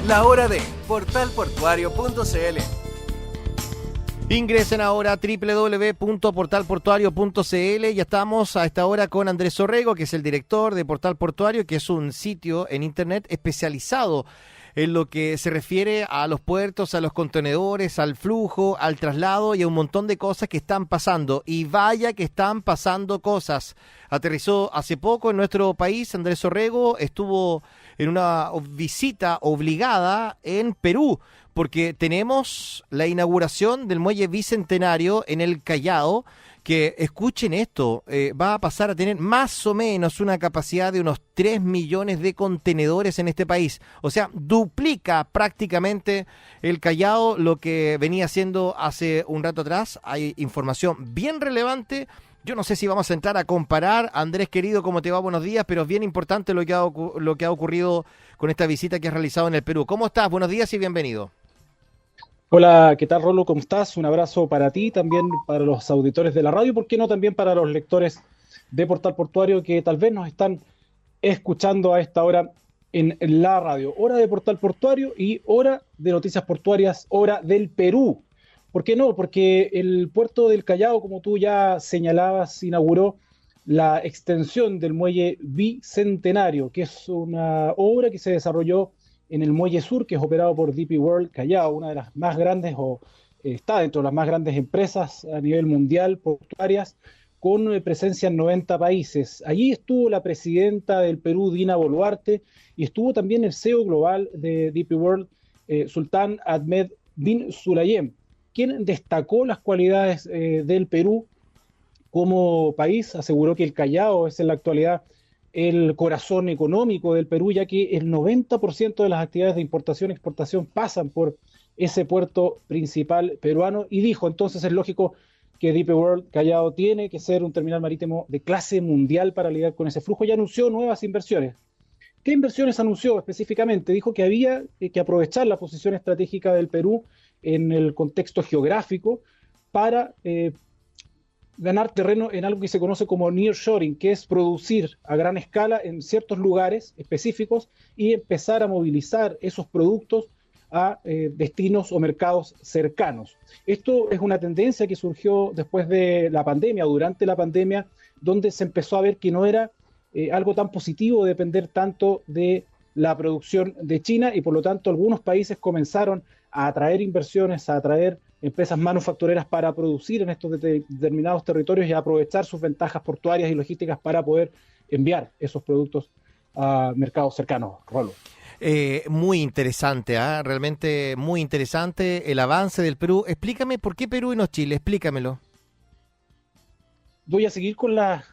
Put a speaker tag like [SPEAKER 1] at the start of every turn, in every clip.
[SPEAKER 1] La hora de portalportuario.cl.
[SPEAKER 2] Ingresen ahora a www.portalportuario.cl. Ya estamos a esta hora con Andrés Orrego, que es el director de Portal Portuario, que es un sitio en internet especializado en lo que se refiere a los puertos, a los contenedores, al flujo, al traslado y a un montón de cosas que están pasando. Y vaya que están pasando cosas. Aterrizó hace poco en nuestro país Andrés Orrego, estuvo en una visita obligada en Perú, porque tenemos la inauguración del muelle bicentenario en el Callao, que, escuchen esto, va a pasar a tener más o menos una capacidad de unos 3 millones de contenedores en este país. O sea, duplica prácticamente el Callao lo que venía haciendo hace un rato atrás. Hay información bien relevante. Yo no sé si vamos a entrar a comparar. Andrés, querido, ¿cómo te va? Buenos días, pero es bien importante lo que ha ocurrido con esta visita que has realizado en el Perú. ¿Cómo estás? Buenos días y bienvenido.
[SPEAKER 3] Hola, ¿qué tal, Rolo? ¿Cómo estás? Un abrazo para ti, también para los auditores de la radio, ¿por qué no también para los lectores de Portal Portuario que tal vez nos están escuchando a esta hora en la radio? Hora de Portal Portuario y hora de Noticias Portuarias, hora del Perú. ¿Por qué no? Porque el puerto del Callao, como tú ya señalabas, inauguró la extensión del muelle bicentenario, que es una obra que se desarrolló en el Muelle Sur, que es operado por DP World Callao, una de las más grandes, está dentro de las más grandes empresas a nivel mundial portuarias, con presencia en 90 países. Allí estuvo la presidenta del Perú, Dina Boluarte, y estuvo también el CEO global de DP World, Sultan Ahmed bin Sulayem, quien destacó las cualidades del Perú como país. Aseguró que el Callao es en la actualidad el corazón económico del Perú, ya que el 90% de las actividades de importación y exportación pasan por ese puerto principal peruano, y dijo, entonces es lógico que DP World Callao tiene que ser un terminal marítimo de clase mundial para lidiar con ese flujo, y anunció nuevas inversiones. ¿Qué inversiones anunció específicamente? Dijo que había que aprovechar la posición estratégica del Perú en el contexto geográfico para ganar terreno en algo que se conoce como nearshoring, que es producir a gran escala en ciertos lugares específicos y empezar a movilizar esos productos a destinos o mercados cercanos. Esto es una tendencia que surgió después de la pandemia, o durante la pandemia, donde se empezó a ver que no era algo tan positivo depender tanto de la producción de China, y por lo tanto algunos países comenzaron a atraer inversiones, a atraer empresas manufactureras para producir en estos determinados territorios y aprovechar sus ventajas portuarias y logísticas para poder enviar esos productos a mercados cercanos. Rolo.
[SPEAKER 2] Muy interesante, realmente muy interesante el avance del Perú. Explícame por qué Perú y no Chile, explícamelo.
[SPEAKER 3] Voy a seguir con la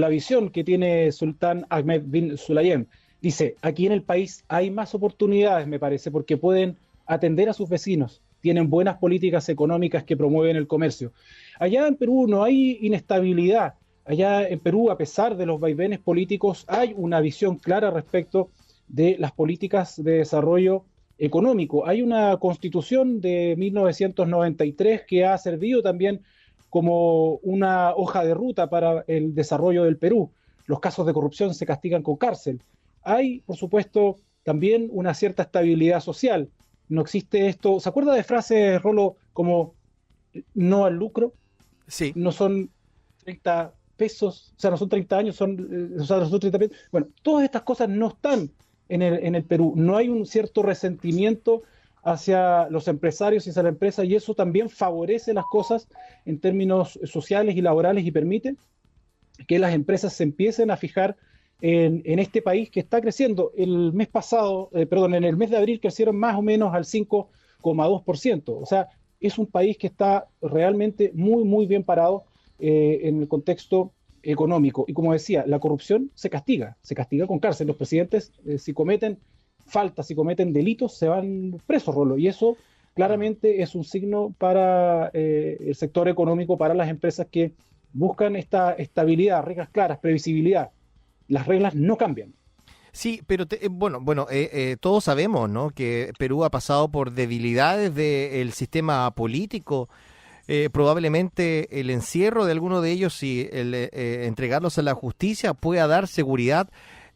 [SPEAKER 3] visión que tiene Sultan Ahmed bin Sulayem. Dice, aquí en el país hay más oportunidades, me parece, porque pueden atender a sus vecinos, tienen buenas políticas económicas que promueven el comercio. Allá en Perú no hay inestabilidad. Allá en Perú, a pesar de los vaivenes políticos, hay una visión clara respecto de las políticas de desarrollo económico. Hay una constitución de 1993 que ha servido también como una hoja de ruta para el desarrollo del Perú. Los casos de corrupción se castigan con cárcel. Hay, por supuesto, también una cierta estabilidad social. No existe esto. ¿Se acuerda de frases, Rolo, como no al lucro?
[SPEAKER 2] Sí.
[SPEAKER 3] No son 30 pesos, o sea, no son 30 años, o sea, no son 30 pesos. Bueno, todas estas cosas no están en el Perú. No hay un cierto resentimiento hacia los empresarios y hacia la empresa, y eso también favorece las cosas en términos sociales y laborales, y permite que las empresas se empiecen a fijar en este país que está creciendo. El mes pasado, en el mes de abril crecieron más o menos al 5,2%. O sea, es un país que está realmente muy, muy bien parado en el contexto económico. Y como decía, la corrupción se castiga con cárcel. Los presidentes, si cometen faltas, si cometen delitos, se van presos, Rolo. Y eso claramente es un signo para el sector económico, para las empresas que buscan esta estabilidad, reglas claras, previsibilidad. Las reglas no cambian.
[SPEAKER 2] Sí, pero todos sabemos, ¿no?, que Perú ha pasado por debilidades del sistema político. Probablemente el encierro de alguno de ellos y el entregarlos a la justicia pueda dar seguridad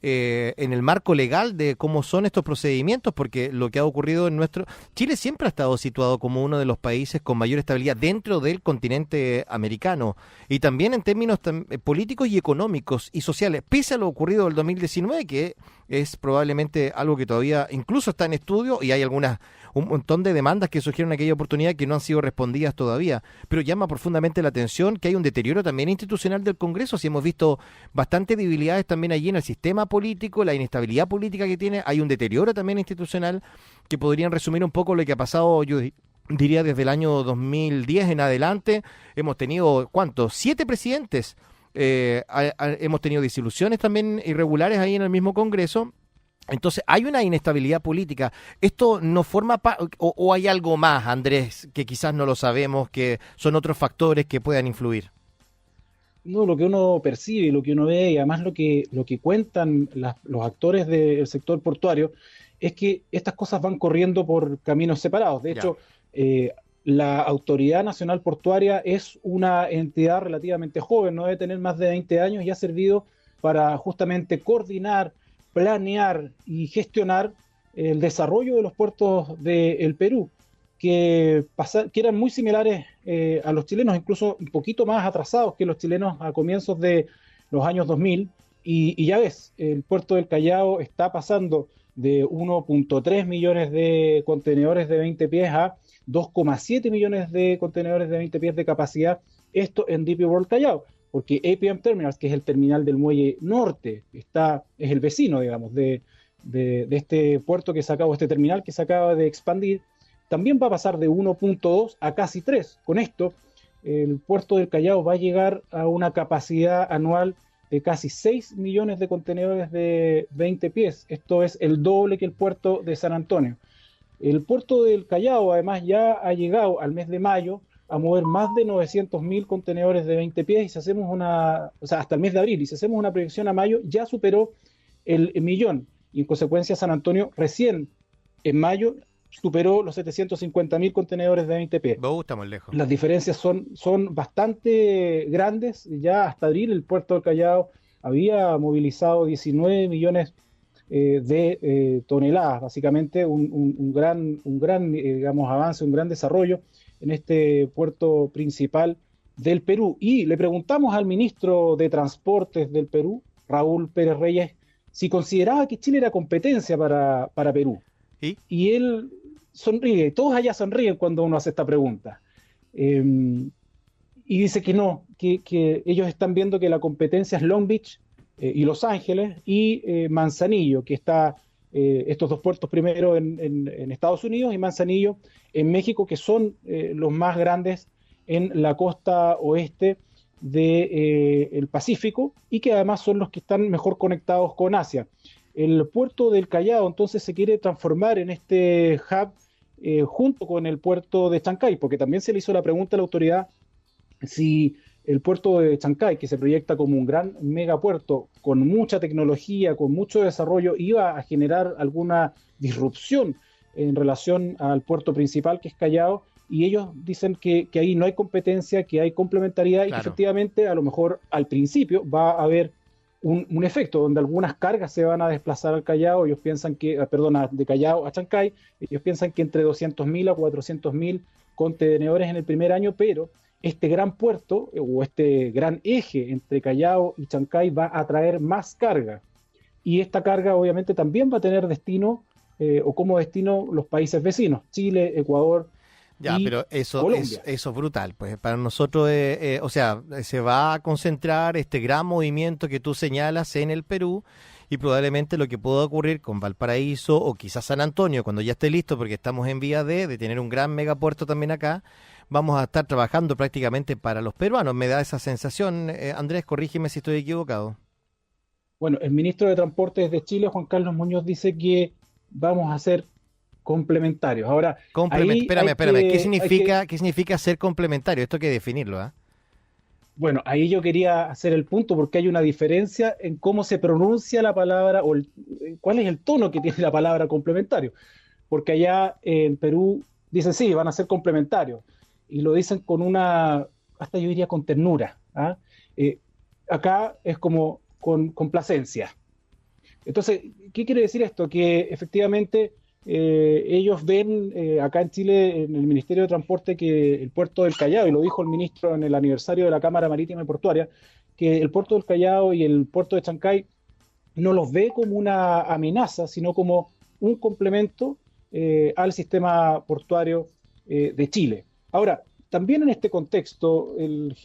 [SPEAKER 2] en el marco legal de cómo son estos procedimientos, porque lo que ha ocurrido en nuestro... Chile siempre ha estado situado como uno de los países con mayor estabilidad dentro del continente americano, y también en términos políticos y económicos y sociales, pese a lo ocurrido del 2019, que es probablemente algo que todavía incluso está en estudio, y hay un montón de demandas que surgieron en aquella oportunidad que no han sido respondidas todavía, pero llama profundamente la atención que hay un deterioro también institucional del Congreso. Si hemos visto bastantes debilidades también allí en el sistema político, la inestabilidad política que tiene, hay un deterioro también institucional que podrían resumir un poco lo que ha pasado, yo diría, desde el año 2010 en adelante. Hemos tenido, ¿cuántos? 7 presidentes. Hemos tenido disoluciones también irregulares ahí en el mismo Congreso. Entonces, hay una inestabilidad política. ¿Esto no forma o hay algo más, Andrés, que quizás no lo sabemos, que son otros factores que puedan influir?
[SPEAKER 3] No, lo que uno percibe, lo que uno ve y además lo que cuentan los actores del sector portuario es que estas cosas van corriendo por caminos separados. De hecho, la Autoridad Nacional Portuaria es una entidad relativamente joven, no debe tener más de 20 años y ha servido para justamente coordinar, planear y gestionar el desarrollo de los puertos del Perú, que eran muy similares a los chilenos, incluso un poquito más atrasados que los chilenos a comienzos de los años 2000. Y ya ves, el puerto del Callao está pasando de 1.3 millones de contenedores de 20 pies a 2,7 millones de contenedores de 20 pies de capacidad, esto en DP World Callao, porque APM Terminals, que es el terminal del muelle norte, es el vecino, digamos, de este puerto que se acaba, este terminal que se acaba de expandir, también va a pasar de 1.2 a casi 3. Con esto, el puerto del Callao va a llegar a una capacidad anual de casi 6 millones de contenedores de 20 pies. Esto es el doble que el puerto de San Antonio. El puerto del Callao, además, ya ha llegado al mes de mayo a mover más de 900.000 contenedores de 20 pies, y si hacemos hasta el mes de abril, y si hacemos una proyección a mayo, ya superó el millón, y en consecuencia San Antonio recién en mayo superó los 750.000 contenedores de 20 pies.
[SPEAKER 2] Estamos lejos.
[SPEAKER 3] Las diferencias son bastante grandes. Ya hasta abril el puerto del Callao había movilizado 19 millones de toneladas, básicamente un gran digamos, avance, un gran desarrollo en este puerto principal del Perú. Y le preguntamos al ministro de Transportes del Perú, Raúl Pérez Reyes, si consideraba que Chile era competencia para Perú. Y él sonríe, todos allá sonríen cuando uno hace esta pregunta. Y dice que no, que ellos están viendo que la competencia es Long Beach y Los Ángeles y Manzanillo, que está estos dos puertos primero en Estados Unidos y Manzanillo en México, que son los más grandes en la costa oeste del Pacífico, y que además son los que están mejor conectados con Asia. El puerto del Callao entonces se quiere transformar en este hub junto con el puerto de Chancay, porque también se le hizo la pregunta a la autoridad si el puerto de Chancay, que se proyecta como un gran megapuerto con mucha tecnología, con mucho desarrollo, iba a generar alguna disrupción en relación al puerto principal, que es Callao, y ellos dicen que ahí no hay competencia, que hay complementariedad, y que efectivamente a lo mejor al principio va a haber un efecto donde algunas cargas se van a desplazar al Callao. Ellos piensan que, de Callao a Chancay, ellos piensan que entre 200.000 a 400.000 contenedores en el primer año, pero este gran puerto o este gran eje entre Callao y Chancay va a traer más carga, y esta carga obviamente también va a tener destino o como destino los países vecinos, Chile, Ecuador.
[SPEAKER 2] Ya, pero eso es brutal. Pues para nosotros, se va a concentrar este gran movimiento que tú señalas en el Perú, y probablemente lo que pueda ocurrir con Valparaíso o quizás San Antonio, cuando ya esté listo, porque estamos en vía de tener un gran megapuerto también acá, vamos a estar trabajando prácticamente para los peruanos. Me da esa sensación, Andrés, corrígeme si estoy equivocado.
[SPEAKER 3] Bueno, el ministro de Transportes de Chile, Juan Carlos Muñoz, dice que vamos a ser complementarios. Ahora,
[SPEAKER 2] espérame, ¿qué significa ser complementario? Esto hay que definirlo, ¿ah?
[SPEAKER 3] Bueno, ahí yo quería hacer el punto, porque hay una diferencia en cómo se pronuncia la palabra o cuál es el tono que tiene la palabra complementario. Porque allá en Perú dicen sí, van a ser complementarios, y lo dicen con hasta yo diría con ternura, ¿ah? Acá es como con complacencia. Entonces, ¿qué quiere decir esto? Que efectivamente ellos ven acá en Chile, en el Ministerio de Transporte, que el puerto del Callao, y lo dijo el ministro en el aniversario de la Cámara Marítima y Portuaria, que el puerto del Callao y el puerto de Chancay no los ve como una amenaza, sino como un complemento al sistema portuario de Chile. Ahora, también en este contexto, el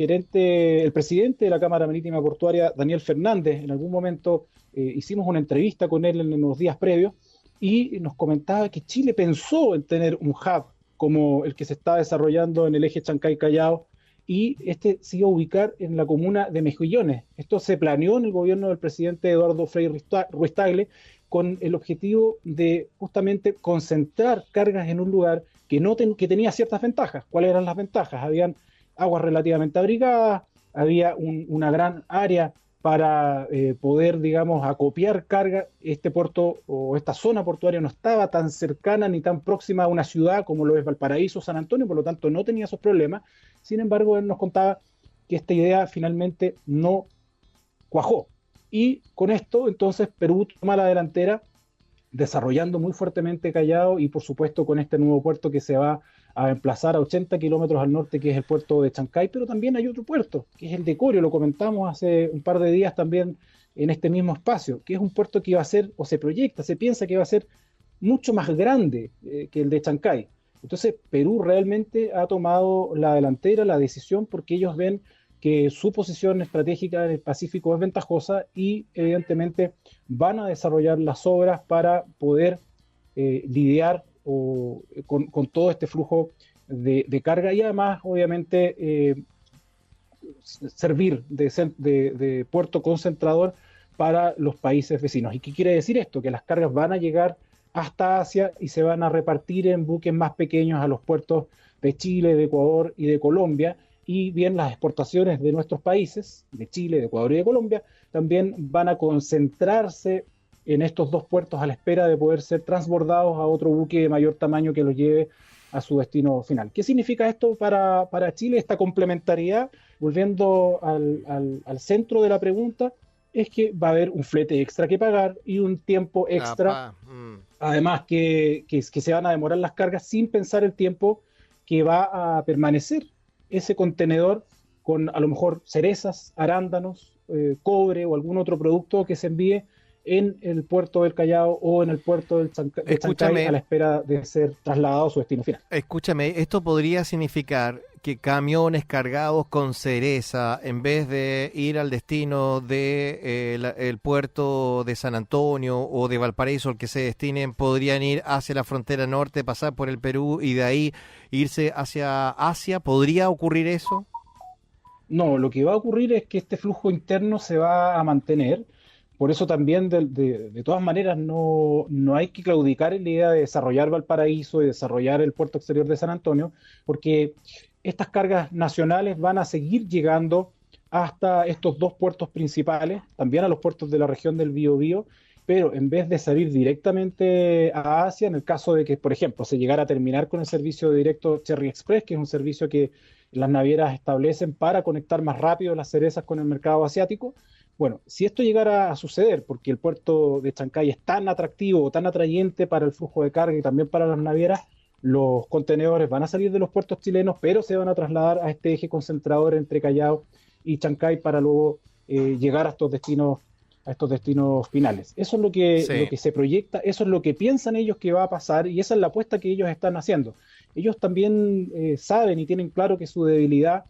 [SPEAKER 3] presidente de la Cámara Marítima Portuaria, Daniel Fernández, en algún momento hicimos una entrevista con él en los días previos y nos comentaba que Chile pensó en tener un hub como el que se está desarrollando en el eje Chancay-Callao, y este se iba a ubicar en la comuna de Mejillones. Esto se planeó en el gobierno del presidente Eduardo Frei Ruiz-Tagle con el objetivo de justamente concentrar cargas en un lugar que tenía ciertas ventajas. ¿Cuáles eran las ventajas? Habían aguas relativamente abrigadas, había una gran área para poder, digamos, acopiar carga. Este puerto o esta zona portuaria no estaba tan cercana ni tan próxima a una ciudad como lo es Valparaíso o San Antonio, por lo tanto no tenía esos problemas. Sin embargo, él nos contaba que esta idea finalmente no cuajó. Y con esto, entonces, Perú toma la delantera, desarrollando muy fuertemente Callao y, por supuesto, con este nuevo puerto que se va a emplazar a 80 kilómetros al norte, que es el puerto de Chancay, pero también hay otro puerto, que es el de Corio, lo comentamos hace un par de días también en este mismo espacio, que es un puerto que va a ser, o se proyecta, se piensa que va a ser mucho más grande que el de Chancay. Entonces, Perú realmente ha tomado la delantera, la decisión, porque ellos ven que su posición estratégica en el Pacífico es ventajosa y evidentemente van a desarrollar las obras para poder lidiar con todo este flujo de carga y además, obviamente, servir de puerto concentrador para los países vecinos. ¿Y qué quiere decir esto? Que las cargas van a llegar hasta Asia y se van a repartir en buques más pequeños a los puertos de Chile, de Ecuador y de Colombia. Y bien, las exportaciones de nuestros países, de Chile, de Ecuador y de Colombia, también van a concentrarse en estos dos puertos a la espera de poder ser transbordados a otro buque de mayor tamaño que los lleve a su destino final. ¿Qué significa esto para Chile? Esta complementariedad, volviendo al centro de la pregunta, es que va a haber un flete extra que pagar y un tiempo extra, además que se van a demorar las cargas sin pensar el tiempo que va a permanecer ese contenedor con a lo mejor cerezas, arándanos, cobre o algún otro producto que se envíe en el puerto del Callao o en el puerto de Chancay a la espera de ser trasladado a su destino final.
[SPEAKER 2] Escúchame, esto podría significar que camiones cargados con cereza, en vez de ir al destino de el puerto de San Antonio o de Valparaíso, al que se destinen, podrían ir hacia la frontera norte, pasar por el Perú y de ahí irse hacia Asia. ¿Podría ocurrir eso?
[SPEAKER 3] No, lo que va a ocurrir es que este flujo interno se va a mantener. Por eso también, de todas maneras, no hay que claudicar en la idea de desarrollar Valparaíso y desarrollar el puerto exterior de San Antonio, porque estas cargas nacionales van a seguir llegando hasta estos dos puertos principales, también a los puertos de la región del Biobío, pero en vez de salir directamente a Asia, en el caso de que, por ejemplo, se llegara a terminar con el servicio directo Cherry Express, que es un servicio que las navieras establecen para conectar más rápido las cerezas con el mercado asiático. Bueno, si esto llegara a suceder, porque el puerto de Chancay es tan atractivo o tan atrayente para el flujo de carga y también para las navieras, los contenedores van a salir de los puertos chilenos, pero se van a trasladar a este eje concentrador entre Callao y Chancay para luego llegar a estos destinos finales. Eso es lo que se proyecta, eso es lo que piensan ellos que va a pasar y esa es la apuesta que ellos están haciendo. Ellos también saben y tienen claro que su debilidad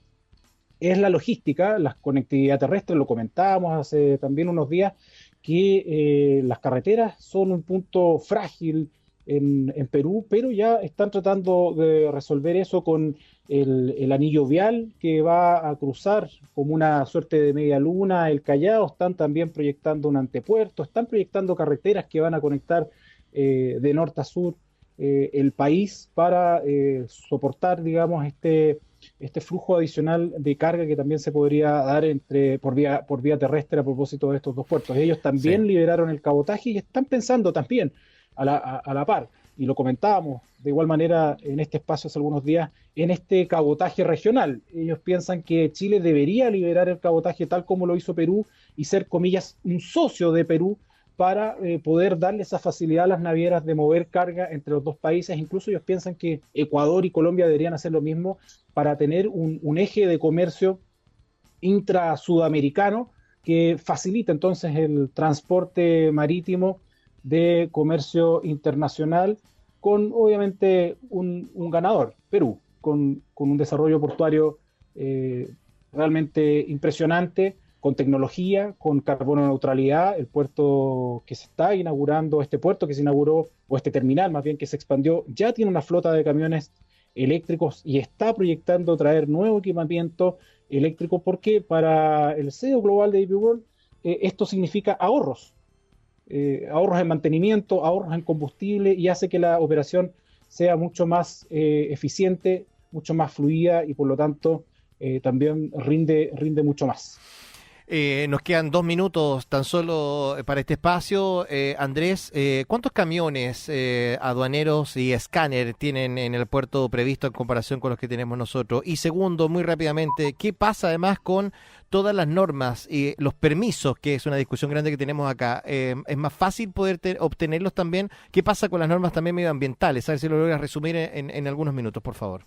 [SPEAKER 3] es la logística, la conectividad terrestre, lo comentábamos hace también unos días, que las carreteras son un punto frágil en Perú, pero ya están tratando de resolver eso con el anillo vial que va a cruzar como una suerte de media luna el Callao, están también proyectando un antepuerto, están proyectando carreteras que van a conectar de norte a sur el país para soportar, digamos, este flujo adicional de carga que también se podría dar por vía terrestre a propósito de estos dos puertos. Ellos también liberaron el cabotaje y están pensando también a la par, y lo comentábamos de igual manera en este espacio hace algunos días, en este cabotaje regional. Ellos piensan que Chile debería liberar el cabotaje tal como lo hizo Perú y ser, comillas, un socio de Perú para poder darle esa facilidad a las navieras de mover carga entre los dos países. Incluso ellos piensan que Ecuador y Colombia deberían hacer lo mismo para tener un eje de comercio intra-sudamericano que facilita entonces el transporte marítimo de comercio internacional, con obviamente un ganador, Perú, con un desarrollo portuario realmente impresionante, con tecnología, con carbono neutralidad. El puerto que se está inaugurando, este puerto que se inauguró, o este terminal más bien que se expandió, ya tiene una flota de camiones eléctricos y está proyectando traer nuevo equipamiento eléctrico, porque para el CEO global de DP World esto significa ahorros en mantenimiento, ahorros en combustible, y hace que la operación sea mucho más eficiente, mucho más fluida, y por lo tanto también rinde mucho más.
[SPEAKER 2] Nos quedan 2 minutos tan solo para este espacio. Andrés, ¿cuántos camiones aduaneros y escáner tienen en el puerto previsto en comparación con los que tenemos nosotros? Y segundo, muy rápidamente, ¿qué pasa además con todas las normas y los permisos, que es una discusión grande que tenemos acá? ¿Es más fácil poder obtenerlos también? ¿Qué pasa con las normas también medioambientales? A ver si lo logras resumir en algunos minutos, por favor.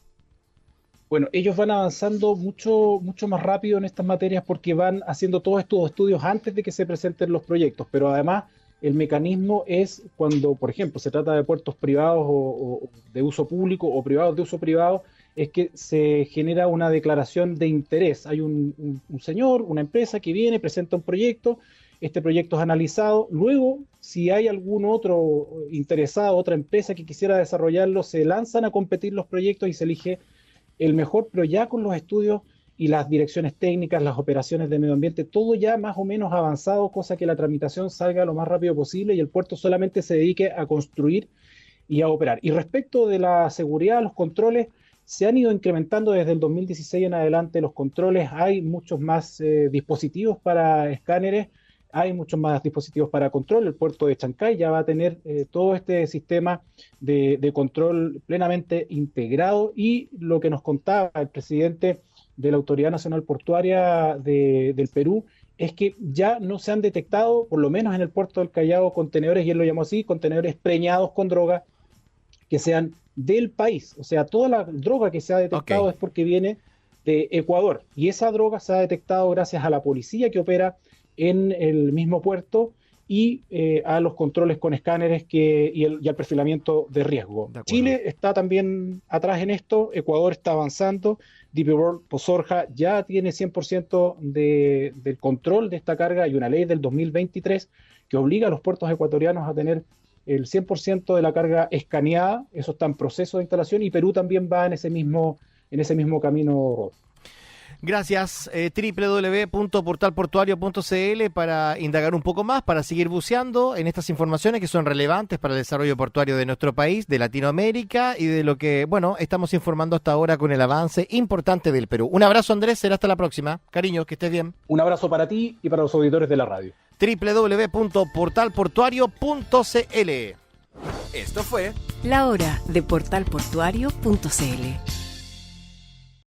[SPEAKER 3] Bueno, ellos van avanzando mucho más rápido en estas materias porque van haciendo todos estos estudios antes de que se presenten los proyectos, pero además el mecanismo es cuando, por ejemplo, se trata de puertos privados o de uso público o privados de uso privado, es que se genera una declaración de interés. Hay un señor, una empresa que viene, presenta un proyecto, este proyecto es analizado, luego si hay algún otro interesado, otra empresa que quisiera desarrollarlo, se lanzan a competir los proyectos y se elige el mejor, pero ya con los estudios y las direcciones técnicas, las operaciones de medio ambiente, todo ya más o menos avanzado, cosa que la tramitación salga lo más rápido posible y el puerto solamente se dedique a construir y a operar. Y respecto de la seguridad, los controles se han ido incrementando desde el 2016 en adelante. Los controles, hay muchos más dispositivos para escáneres, hay muchos más dispositivos para control. El puerto de Chancay ya va a tener todo este sistema de control plenamente integrado, y lo que nos contaba el presidente de la Autoridad Nacional Portuaria del Perú es que ya no se han detectado, por lo menos en el puerto del Callao, contenedores, y él lo llamó así, contenedores preñados con droga que sean del país. O sea, toda la droga que se ha detectado es porque viene de Ecuador, y esa droga se ha detectado gracias a la policía que opera en el mismo puerto y a los controles con escáneres y al perfilamiento de riesgo. Chile está también atrás en esto, Ecuador está avanzando, DP World Posorja ya tiene 100% del control de esta carga. Hay una ley del 2023 que obliga a los puertos ecuatorianos a tener el 100% de la carga escaneada. Eso está en proceso de instalación, y Perú también va en ese mismo camino.
[SPEAKER 2] Gracias. www.portalportuario.cl para indagar un poco más, para seguir buceando en estas informaciones que son relevantes para el desarrollo portuario de nuestro país, de Latinoamérica, y de lo que, estamos informando hasta ahora con el avance importante del Perú. Un abrazo, Andrés, será hasta la próxima. Cariño, que estés bien.
[SPEAKER 3] Un abrazo para ti y para los auditores de la radio.
[SPEAKER 2] www.portalportuario.cl.
[SPEAKER 1] Esto fue
[SPEAKER 4] La Hora de portalportuario.cl.